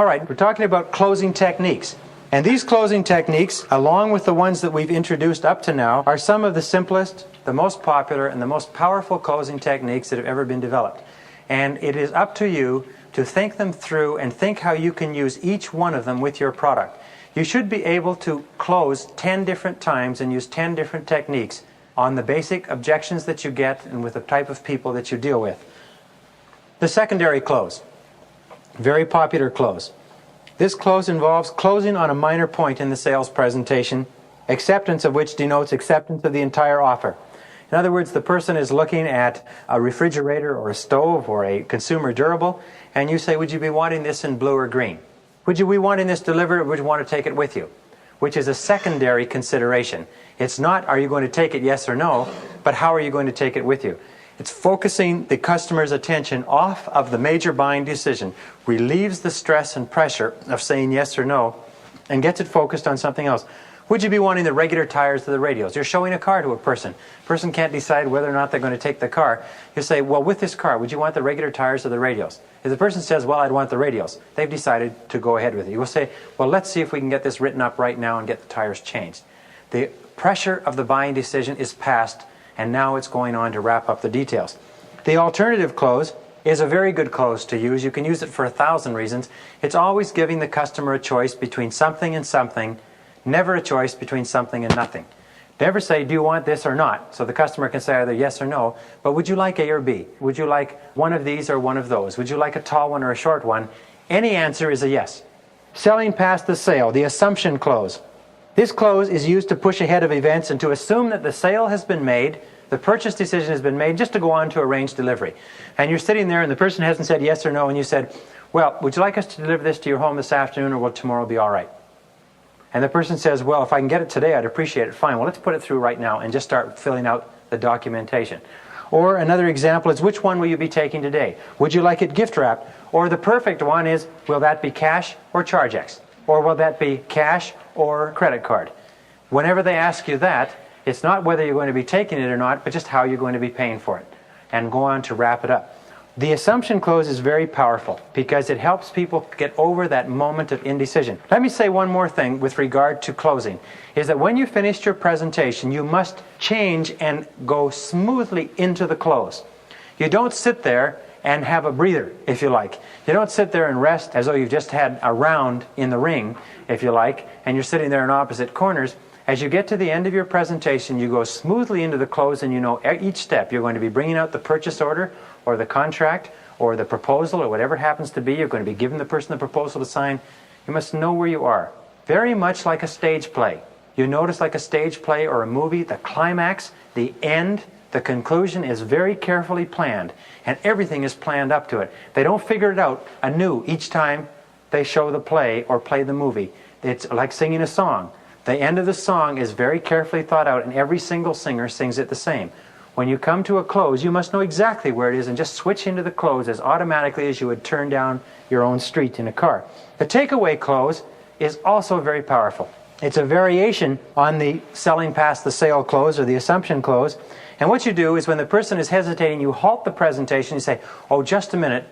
All right, we're talking about closing techniques. And these closing techniques, along with the ones that we've introduced up to now, are some of the simplest, the most popular, and the most powerful closing techniques that have ever been developed. And it is up to you to think them through and think how you can use each one of them with your product. You should be able to close 10 different times and use 10 different techniques on the basic objections that you get and with the type of people that you deal with. The secondary close. Very popular close. This close involves closing on a minor point in the sales presentation, acceptance of which denotes acceptance of the entire offer. In other words, the person is looking at a refrigerator or a stove or a consumer durable, and you say, would you be wanting this in blue or green? Would you be wanting this delivered, or would you want to take it with you? Which is a secondary consideration. It's not, are you going to take it, yes or no, but how are you going to take it with you? It's focusing the customer's attention off of the major buying decision, relieves the stress and pressure of saying yes or no, and gets it focused on something else. Would you be wanting the regular tires or the radials? You're showing a car to a person. Person can't decide whether or not they're going to take the car. You say, well, with this car, would you want the regular tires or the radials? If the person says, well, I'd want the radials, they've decided to go ahead with it. You will say, well, let's see if we can get this written up right now and get the tires changed. The pressure of the buying decision is past, and now it's going on to wrap up the details. The alternative close is a very good close to use. You can use it for 1,000 reasons. It's always giving the customer a choice between something and something, never a choice between something and nothing. Never say, do you want this or not? So the customer can say either yes or no, but would you like A or B? Would you like one of these or one of those? Would you like a tall one or a short one? Any answer is a yes. Selling past the sale, the assumption close. This close is used to push ahead of events and to assume that the sale has been made, the purchase decision has been made, just to go on to arrange delivery. And you're sitting there and the person hasn't said yes or no, and you said, well, would you like us to deliver this to your home this afternoon, or will tomorrow be all right? And the person says, well, if I can get it today, I'd appreciate it. Fine, well, let's put it through right now and just start filling out the documentation. Or another example is, which one will you be taking today? Would you like it gift wrapped? Or the perfect one is, will that be cash or ChargeX? Or will that be cash or credit card? Whenever they ask you that, it's not whether you're going to be taking it or not, but just how you're going to be paying for it. And go on to wrap it up. The assumption close is very powerful because it helps people get over that moment of indecision. Let me say one more thing with regard to closing, is that when you finished your presentation, you must change and go smoothly into the close. You don't sit there and have a breather, if you like. You don't sit there and rest as though you've just had a round in the ring, if you like, and you're sitting there in opposite corners. As you get to the end of your presentation, you go smoothly into the close, and you know each step. You're going to be bringing out the purchase order or the contract or the proposal or whatever it happens to be. You're going to be giving the person the proposal to sign. You must know where you are. Very much like a stage play. You notice, like a stage play or a movie, the climax, the end, the conclusion is very carefully planned, and everything is planned up to it. They don't figure it out anew each time they show the play or play the movie. It's like singing a song. The end of the song is very carefully thought out, and every single singer sings it the same. When you come to a close, you must know exactly where it is and just switch into the close as automatically as you would turn down your own street in a car. The takeaway close is also very powerful. It's a variation on the selling past the sale close or the assumption close. And what you do is, when the person is hesitating, you halt the presentation. You say, oh, just a minute,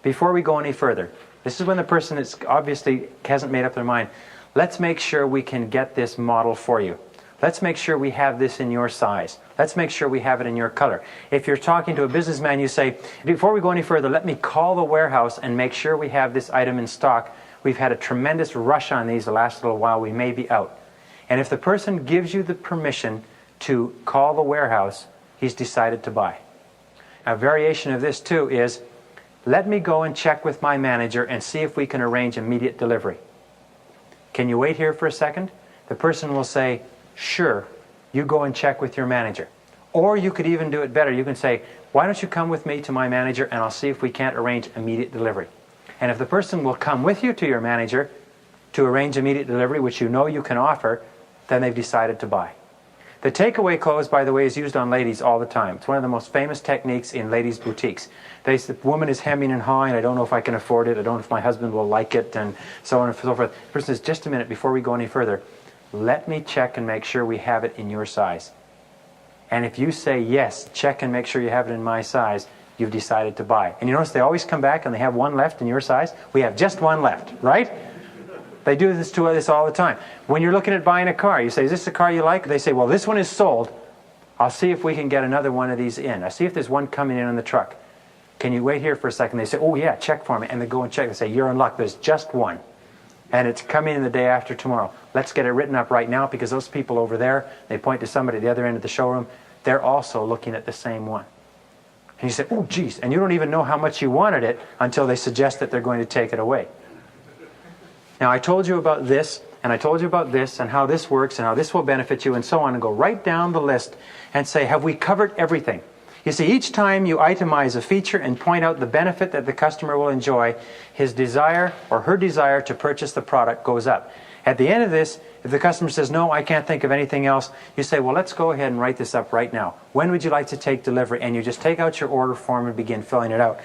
before we go any further. This is when the person is obviously hasn't made up their mind. Let's make sure we can get this model for you. Let's make sure we have this in your size. Let's make sure we have it in your color. If you're talking to a businessman, you say, before we go any further, let me call the warehouse and make sure we have this item in stock. We've had a tremendous rush on these the last little while. We may be out. And if the person gives you the permission to call the warehouse, he's decided to buy. A variation of this, too, is, let me go and check with my manager and see if we can arrange immediate delivery. Can you wait here for a second? The person will say, sure, you go and check with your manager. Or you could even do it better. You can say, why don't you come with me to my manager and I'll see if we can't arrange immediate delivery. And if the person will come with you to your manager to arrange immediate delivery, which you know you can offer, then they've decided to buy. The takeaway close, by the way, is used on ladies all the time. It's one of the most famous techniques in ladies' boutiques. The woman is hemming and hawing, I don't know if I can afford it, I don't know if my husband will like it, and so on and so forth. The person says, just a minute, before we go any further, let me check and make sure we have it in your size. And if you say, yes, check and make sure you have it in my size, you've decided to buy. And you notice they always come back and they have one left in your size. We have just one left, right? They do this to us all the time. When you're looking at buying a car, you say, is this the car you like? They say, well, this one is sold. I'll see if we can get another one of these in. I'll see if there's one coming in on the truck. Can you wait here for a second? They say, oh yeah, check for me. And they go and check. They say, you're in luck. There's just one. And it's coming in the day after tomorrow. Let's get it written up right now, because those people over there, they point to somebody at the other end of the showroom, they're also looking at the same one. And you say, oh geez, and you don't even know how much you wanted it until they suggest that they're going to take it away. Now I told you about this, and I told you about this, and how this works, and how this will benefit you, and so on, and go right down the list and say, have we covered everything? You see, each time you itemize a feature and point out the benefit that the customer will enjoy, his desire or her desire to purchase the product goes up. At the end of this, if the customer says, no, I can't think of anything else, you say, well, let's go ahead and write this up right now. When would you like to take delivery? And you just take out your order form and begin filling it out.